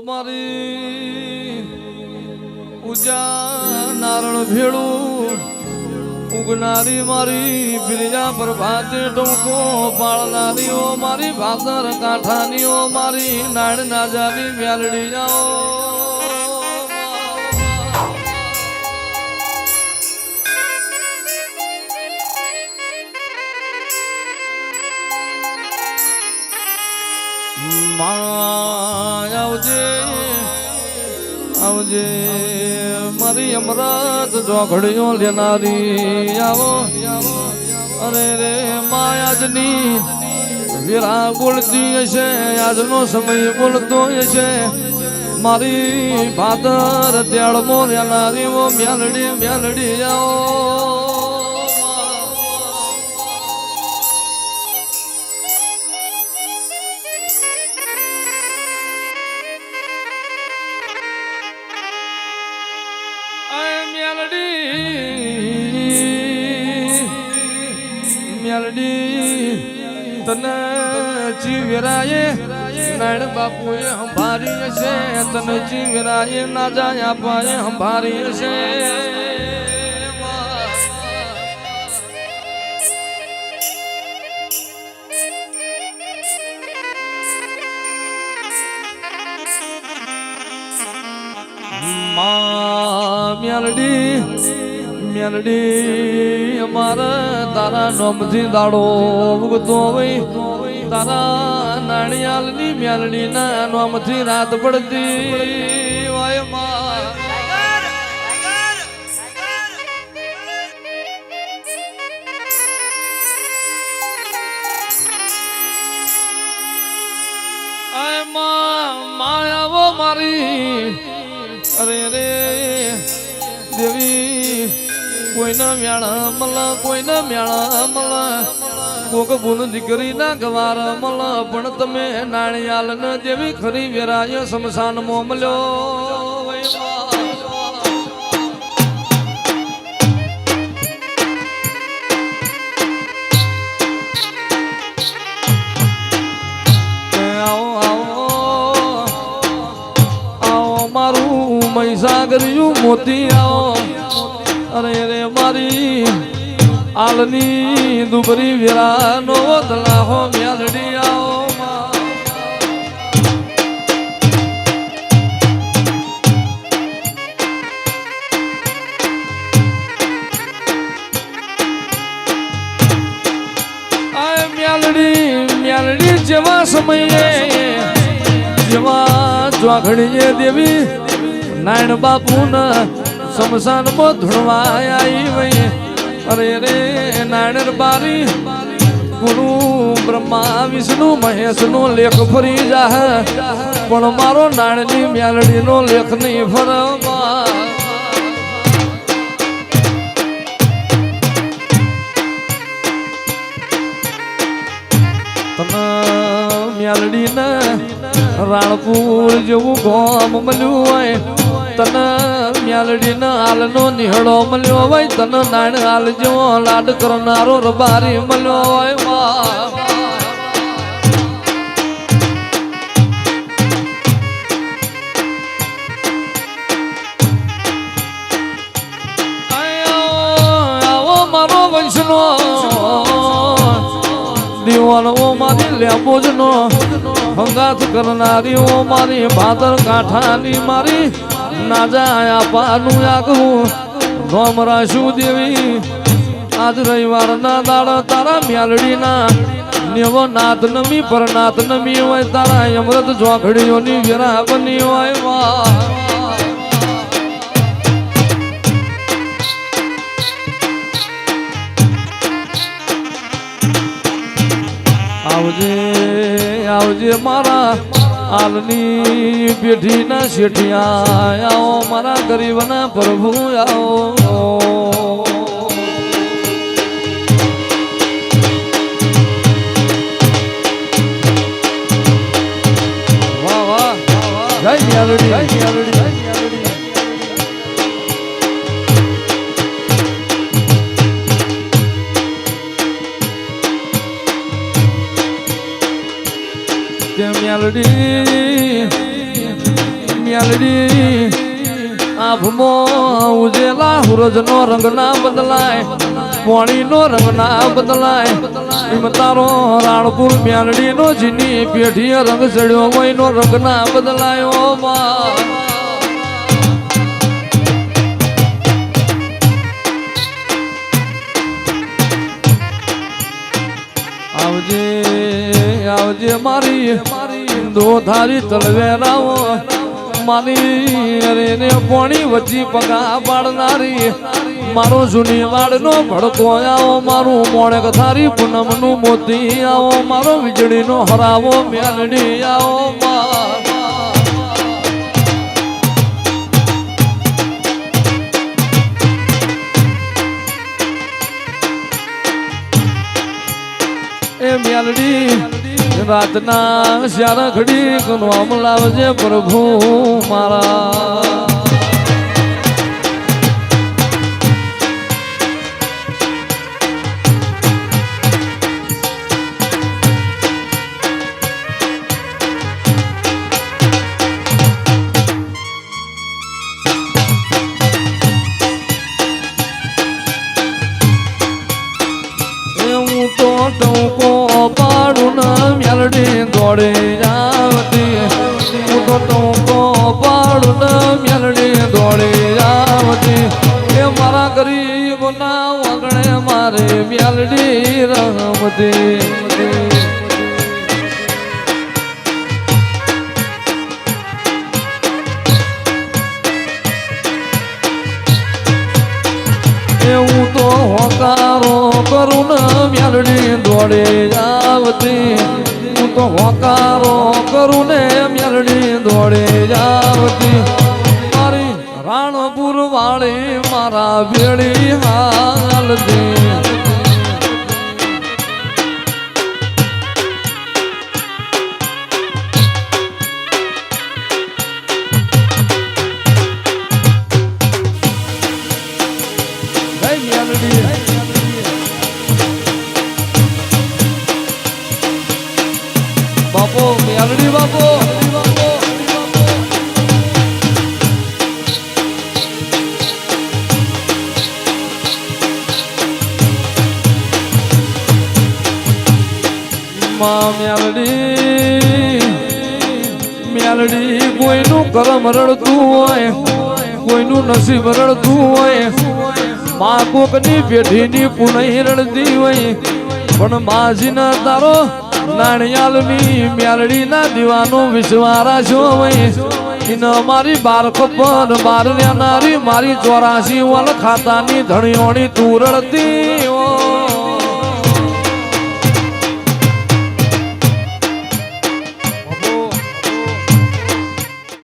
મારી ઉજા નારણ ભેળું ઉગનારી મારી પ્રિયા પ્રભાતે ટોકો પાળનારીઓ મારી ભાદર કાંઠાનીઓ મારી નાળ નાજાની મેલડી જાઓ આવજે મારી અમરત જોઘડીઓ લેનારી આવો અરે રે માયાજની વીરા બોલતી હશે આજનો સમય બોલતો હશે મારી ભાદર ત્યાળમો લેનારી ઓ મેલડી મેલડી આવો તને જીવરાએ નાણ બાપુએ સંભારી હશે તને જીવરાએ ના જાય આપાએ સંભારી હશે મેલડી અમારા તારા નોમથી દાડો ઉગતો હોય તારા નાણિયાલની મેલડી ના નોમથી રાત પડતી હોય માયાવો મારી અરે રે દેવી કોઈના મેળા મલા કોઈના મેળા મલા કોક બુન દીકરી ના ગવાર મલા પણ તમે નાણિયાલ ન દેવી ખરી વેરાય શમશાન મોમલ્યો આવો મારું મહીસાગર્યું મોતી આવો અરે રે મારી આલની દુબરી વેરાનો દલાહો મેલડી આવો મેલડી જેવા સમયે જેવા જોઘડીએ દેવી નારાયણ બાપુના શમશાન માં ધૂણવાય આવી વઈ અરે રે નાણર બારી ગુરુ બ્રહ્મા વિષ્ણુ મહેશ નો લેખ ફરી જાહ પણ મારો નાણની મેલડી નો લેખ નહીં ફરવા મેલડી ને રાણપુર જેવું ગોમ મળ્યું હોય તને મેલડી ના હાલ નો નિહળો મળ્યો હોય તને નાણ હાલ જેવો લાડ કરનારો રબારી મળ્યો હોય આવો મારો વંશનો દીવાનો મારી લેબોજ નો હંગાત કરનારી ઓ મારી ભાદર કાંઠાની મારી ના જાય પાનું આગવું નોમ રાશું દેવી આજ રવિવાર ના દાડા તારા મેલડી ના નેવો નાથ નમી પર નાથ નમી હોય તારા અમૃત જોઘડીઓની વેરા બની હોય આવજે આવજે મારા આલની પેઢી ના શેઠિયા આવો મારા ગરીબ ના પ્રભુ આવો વાહ વાહ જય મેલડી જય મેલડી મેલડી મેલડી આંખમાં ઉજેલા સૂરજનો રંગ ના બદલાય, પાણીનો રંગ ના બદલાય. એમ તારો રાણપુર મેલડીનો જીની પેઢીએ રંગ ચડ્યો હોય નો રંગ ના બદલાયો માં. આવજે આવજે મારી દો ધારી તલવેરાઓ મારી અરે ને પોણી વચ્ચી પગા પાડનારી મારો જૂની વાડનો ભડકો આવો, મારું મોણેક થારી પૂનમ નું મોતી આવો, મારો વીજળીનો હરાવો મેલડી આવો માં. એ મેલડી રાતના શ્યારા ઘડી કનવામ લાવજે પ્રભુ મારા. ટૂંકો પાડું ના મેલડી દોડે આવતી, હું તો ટૂંકો પાડું ના મેલડી દોડે આવતી. એ મારા ગરીબના વગણે મારે મેલડી રમતી. હું તો હોકારો કરું ને મેલડી દોડે આવતી, હું તો હોકારો કરું ને મેલડી દોડે આવતી. મારી રાણપુર વાળી મારા ભેળી હાલતી. બાપો મેલડી બાપો મેલડી કોઈનું કરમ રડતું હોય, કોઈનું નસીબ રડતું હોય, માં કોકની પેઢીની પુનઃ રડતી હોય, પણ માજીના તારો નાણિયાલની મેલડી ના દીવાનો વિશ્વારા છો હોય. મારી બાર ખબર બાર નારી મારી 84 વલ ખાતાની ધણીઓની તું રડતી.